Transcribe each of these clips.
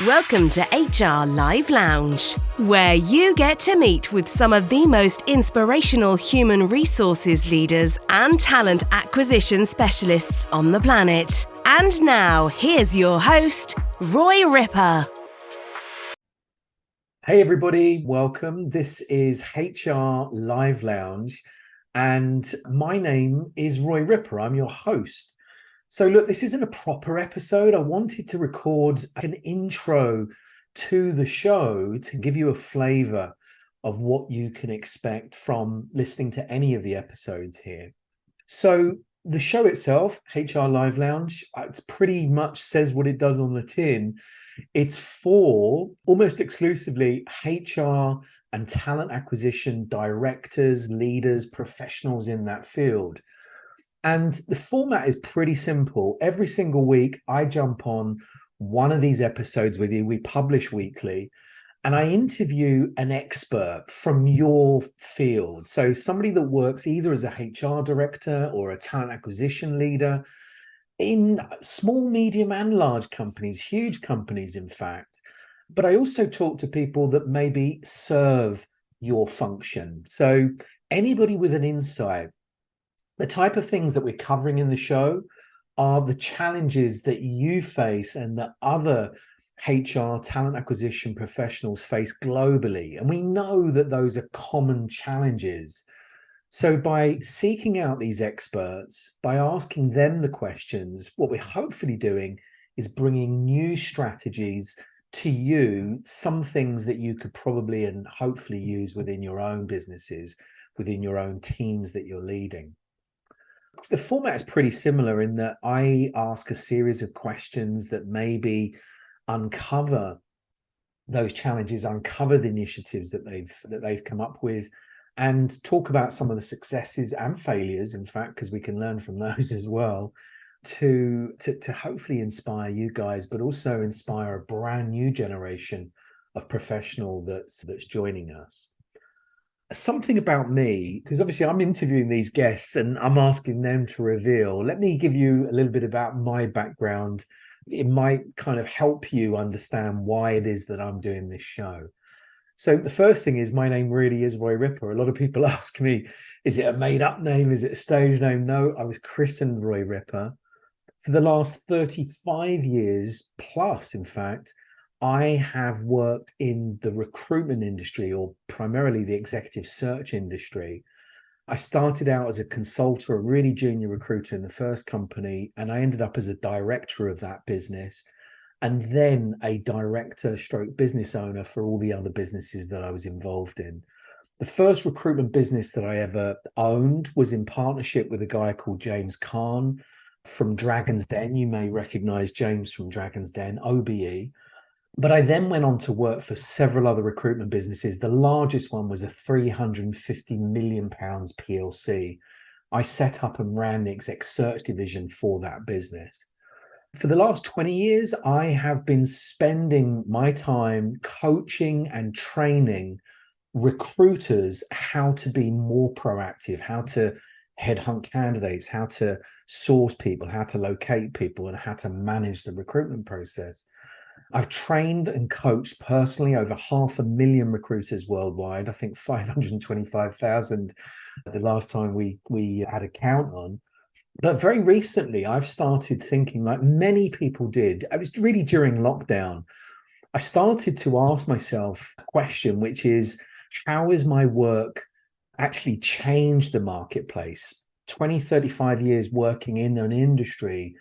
Welcome to HR Live Lounge, where you get to meet with some of the most inspirational human resources leaders and talent acquisition specialists on the planet. And now, here's your host, Roy Ripper. Hey everybody, welcome. This is HR Live Lounge, and my name is Roy Ripper. I'm your host. So look, this isn't a proper episode. I wanted to record an intro to the show to give you a flavor of what you can expect from listening to any of the episodes here. So the show itself, HR Live Lounge, it pretty much says what it does on the tin. It's for almost exclusively HR and talent acquisition directors, leaders, professionals in that field. And the format is pretty simple. Every single week, I jump on one of these episodes with you. We publish weekly, and I interview an expert from your field. So somebody that works either as a HR director or a talent acquisition leader in small, medium, and large companies, huge companies, in fact. But I also talk to people that maybe serve your function. So anybody with an insight. The type of things that we're covering in the show are the challenges that you face and that other HR talent acquisition professionals face globally. And we know that those are common challenges. So by seeking out these experts, by asking them the questions, what we're hopefully doing is bringing new strategies to you, some things that you could probably and hopefully use within your own businesses, within your own teams that you're leading. The format is pretty similar in that I ask a series of questions that maybe uncover those challenges, uncover the initiatives that they've come up with, and talk about some of the successes and failures, in fact, because we can learn from those as well, to hopefully inspire you guys, but also inspire a brand new generation of professional that's joining us. Something about me, because obviously I'm interviewing these guests and I'm asking them to reveal. Let me give you a little bit about my background. It might kind of help you understand why it is that I'm doing this show. So the first thing is my name really is Roy Ripper. A lot of people ask me, is it a made up name? Is it a stage name? No, I was christened Roy Ripper. For the last 35 years plus, in fact, I have worked in the recruitment industry, or primarily the executive search industry. I started out as a consultant, a really junior recruiter in the first company, and I ended up as a director of that business, and then a director stroke business owner for all the other businesses that I was involved in. The first recruitment business that I ever owned was in partnership with a guy called James Kahn from Dragon's Den. You may recognize James from Dragon's Den, OBE. But I then went on to work for several other recruitment businesses. The largest one was a £350 million PLC. I set up and ran the exec search division for that business. For the last 20 years, I have been spending my time coaching and training recruiters how to be more proactive, how to headhunt candidates, how to source people, how to locate people, and how to manage the recruitment process. I've trained and coached personally over 500,000 recruiters worldwide. I think 525,000 the last time we had a count on. But very recently, I've started thinking, like many people did, it was really during lockdown, I started to ask myself a question, which is, how has my work actually changed the marketplace? 20, 35 years working in an industry,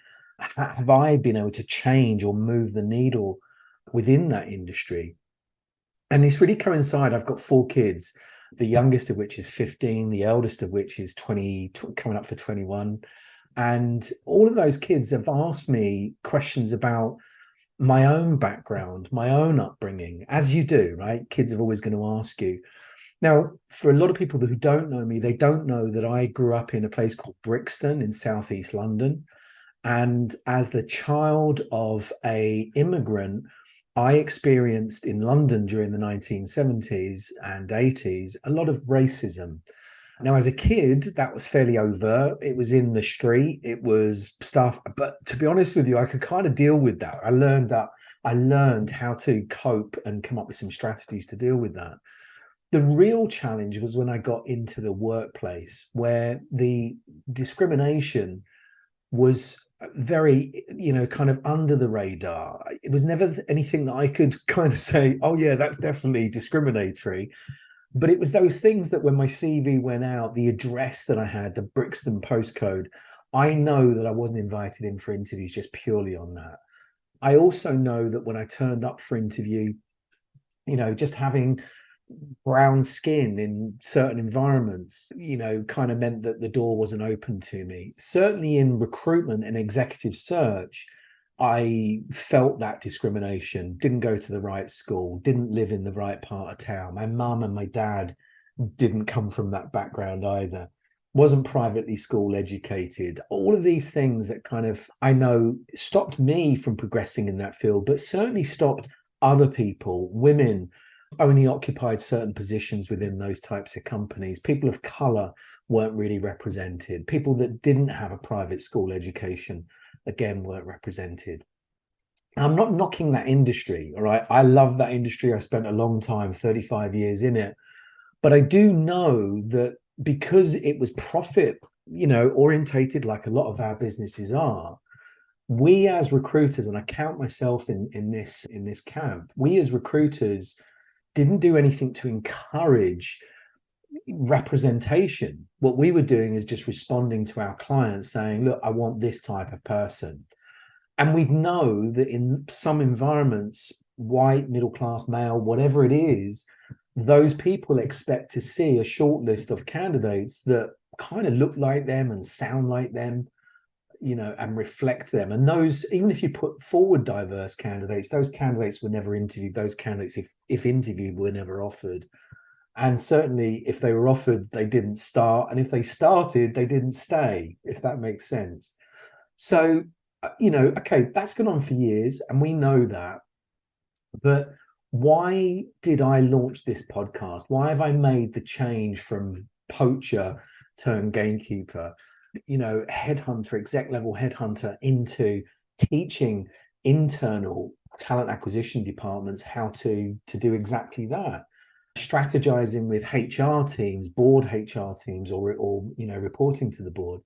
have I been able to change or move the needle within that industry? And it's really coincided. I've got 4 kids, the youngest of which is 15, the eldest of which is 20, coming up for 21. And all of those kids have asked me questions about my own background, my own upbringing, as you do, right? Kids are always going to ask you. Now, for a lot of people who don't know me, they don't know that I grew up in a place called Brixton in southeast London. And as the child of an immigrant, I experienced in London during the 1970s and 80s a lot of racism. Now, as a kid, that was fairly overt. It was in the street. It was stuff. But to be honest with you, I could kind of deal with that. I learned that I learned how to cope and come up with some strategies to deal with that. The real challenge was when I got into the workplace, where the discrimination was very, kind of under the radar. It was never anything that I could kind of say, oh yeah, that's definitely discriminatory. But it was those things that when my CV went out, the address that I had, the Brixton postcode, I know that I wasn't invited in for interviews just purely on that. I also know that when I turned up for interview, just having brown skin in certain environments, kind of meant that the door wasn't open to me. Certainly in recruitment and executive search, I felt that discrimination, didn't go to the right school, didn't live in the right part of town. My mum and my dad didn't come from that background either. Wasn't privately school educated. All of these things that kind of, I know, stopped me from progressing in that field, but certainly stopped other people, women, only occupied certain positions within those types of companies. People of color weren't really represented. People that didn't have a private school education, again, weren't represented. I'm not knocking that industry, all right? I love that industry. I spent a long time, 35 years in it. But I do know that because it was profit, orientated, like a lot of our businesses are, we as recruiters, and I count myself in this camp, we as recruiters didn't do anything to encourage representation. What we were doing is just responding to our clients saying, look, I want this type of person. And we know that in some environments, white, middle class, male, whatever it is, those people expect to see a short list of candidates that kind of look like them and sound like them, and reflect them. And those, even if you put forward diverse candidates, those candidates were never interviewed. Those candidates, if interviewed, were never offered. And certainly if they were offered, they didn't start. And if they started, they didn't stay, if that makes sense. So, okay, that's gone on for years and we know that. But why did I launch this podcast? Why have I made the change from poacher turned gamekeeper, headhunter, exec level headhunter, into teaching internal talent acquisition departments how to do exactly that? Strategizing with HR teams, board HR teams, or reporting to the board,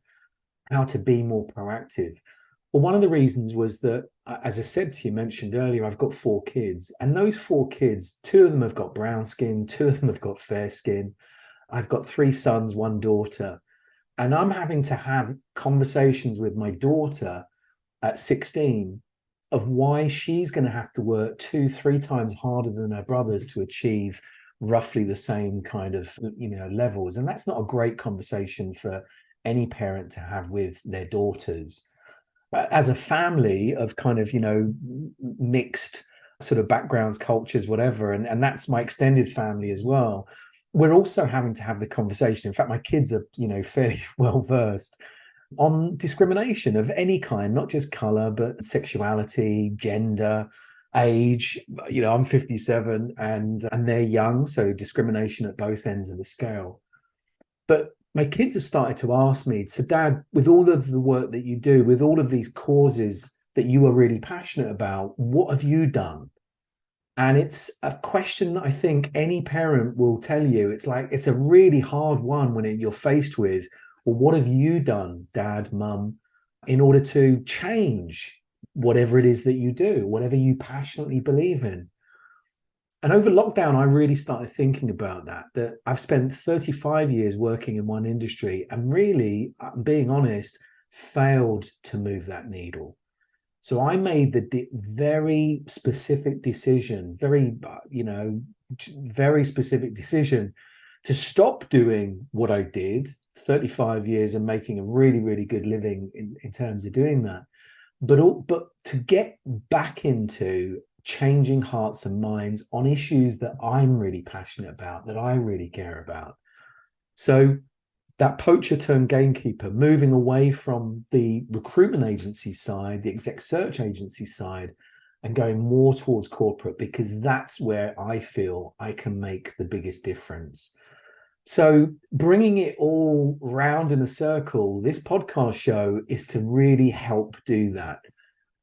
how to be more proactive. Well, one of the reasons was that, as I said to you, mentioned earlier, I've got 4 kids, and those 4 kids, 2 of them have got brown skin, 2 of them have got fair skin. I've got 3 sons, 1 daughter, and I'm having to have conversations with my daughter at 16 of why she's going to have to work 2-3 times harder than her brothers to achieve roughly the same kind of levels. And that's not a great conversation for any parent to have with their daughters. As a family of kind of mixed sort of backgrounds, cultures, whatever, and that's my extended family as well, we're also having to have the conversation. In fact, my kids are fairly well versed on discrimination of any kind, not just color, but sexuality, gender, age. I'm 57 and they're young, so discrimination at both ends of the scale. But my kids have started to ask me, so Dad, with all of the work that you do, with all of these causes that you are really passionate about, what have you done? And it's a question that I think any parent will tell you. It's like, it's a really hard one when you're faced with, well, what have you done, Dad, Mum, in order to change whatever it is that you do, whatever you passionately believe in? And over lockdown, I really started thinking about that I've spent 35 years working in one industry and really, being honest, failed to move that needle. So I made the very specific decision, very specific decision to stop doing what I did 35 years and making a really, really good living in terms of doing that. But to get back into changing hearts and minds on issues that I'm really passionate about, that I really care about. So that poacher turned gamekeeper, moving away from the recruitment agency side, the exec search agency side, and going more towards corporate, because that's where I feel I can make the biggest difference. So bringing it all round in a circle, this podcast show is to really help do that.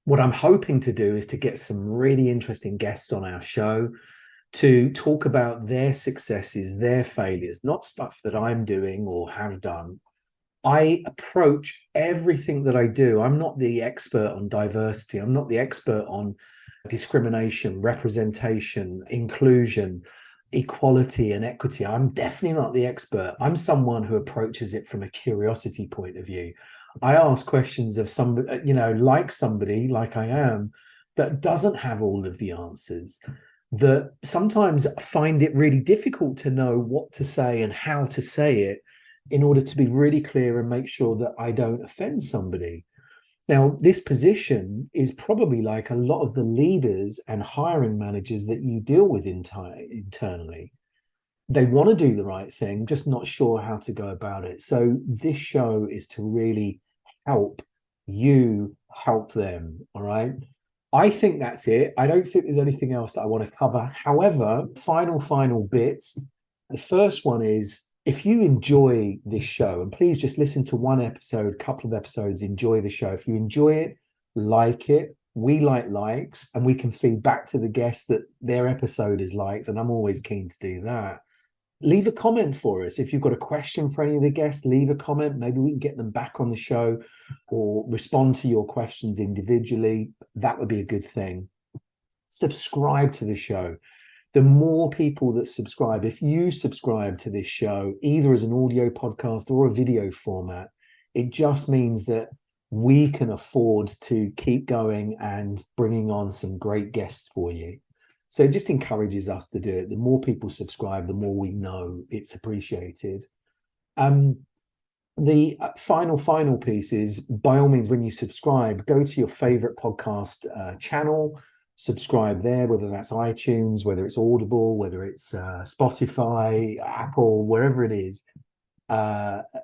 What I'm hoping to do is to get some really interesting guests on our show to talk about their successes, their failures, not stuff that I'm doing or have done. I approach everything that I do. I'm not the expert on diversity. I'm not the expert on discrimination, representation, inclusion, equality, and equity. I'm definitely not the expert. I'm someone who approaches it from a curiosity point of view. I ask questions of somebody, like somebody like I am, that doesn't have all of the answers, that sometimes find it really difficult to know what to say and how to say it in order to be really clear and make sure that I don't offend somebody. Now, this position is probably like a lot of the leaders and hiring managers that you deal with internally. They want to do the right thing, just not sure how to go about it. So this show is to really help you help them, all right? I think that's it. I don't think there's anything else that I want to cover. However, final bits. The first one is, if you enjoy this show, and please just listen to one episode, couple of episodes, enjoy the show. If you enjoy it, like it, we like likes, and we can feed back to the guests that their episode is liked, and I'm always keen to do that. Leave a comment for us. If you've got a question for any of the guests, leave a comment. Maybe we can get them back on the show or respond to your questions individually. That would be a good thing. Subscribe to the show. The more people that subscribe, if you subscribe to this show, either as an audio podcast or a video format, it just means that we can afford to keep going and bringing on some great guests for you. So it just encourages us to do it. The more people subscribe, the more we know it's appreciated. The final piece is, by all means, when you subscribe, go to your favorite podcast channel, subscribe there, whether that's iTunes, whether it's Audible, whether it's Spotify, Apple, wherever it is,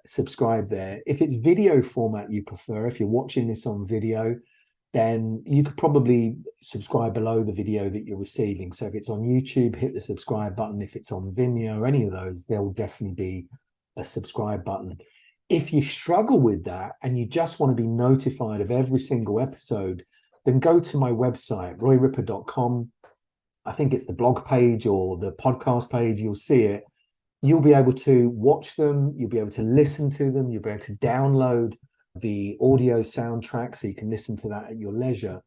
subscribe there. If it's video format you prefer, if you're watching this on video, then you could probably subscribe below the video that you're receiving. So if it's on YouTube, hit the subscribe button. If it's on Vimeo, any of those, there will definitely be a subscribe button. If you struggle with that and you just want to be notified of every single episode, then go to my website, royripper.com. I think it's the blog page or the podcast page. You'll see it. You'll be able to watch them. You'll be able to listen to them. You'll be able to download the audio soundtrack so you can listen to that at your leisure.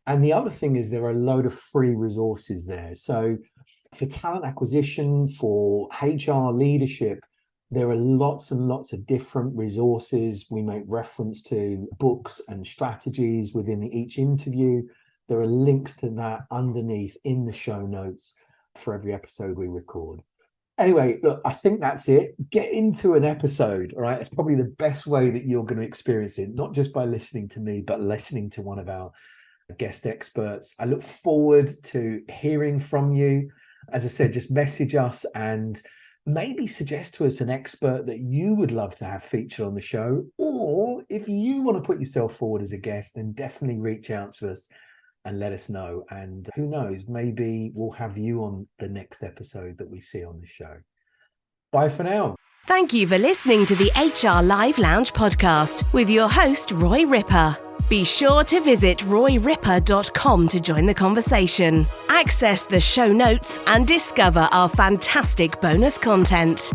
And the other thing is, there are a load of free resources there. So for talent acquisition, for HR leadership, there are lots and lots of different resources. We make reference to books and strategies within each interview. There are links to that underneath in the show notes for every episode we record. Anyway, look, I think that's it. Get into an episode, all right? It's probably the best way that you're going to experience it, not just by listening to me, but listening to one of our guest experts. I look forward to hearing from you. As I said, just message us and maybe suggest to us an expert that you would love to have featured on the show. Or if you want to put yourself forward as a guest, then definitely reach out to us and let us know. And who knows, maybe we'll have you on the next episode that we see on the show. Bye for now. Thank you for listening to the HR Live Lounge podcast with your host, Roy Ripper. Be sure to visit royripper.com to join the conversation, access the show notes, and discover our fantastic bonus content.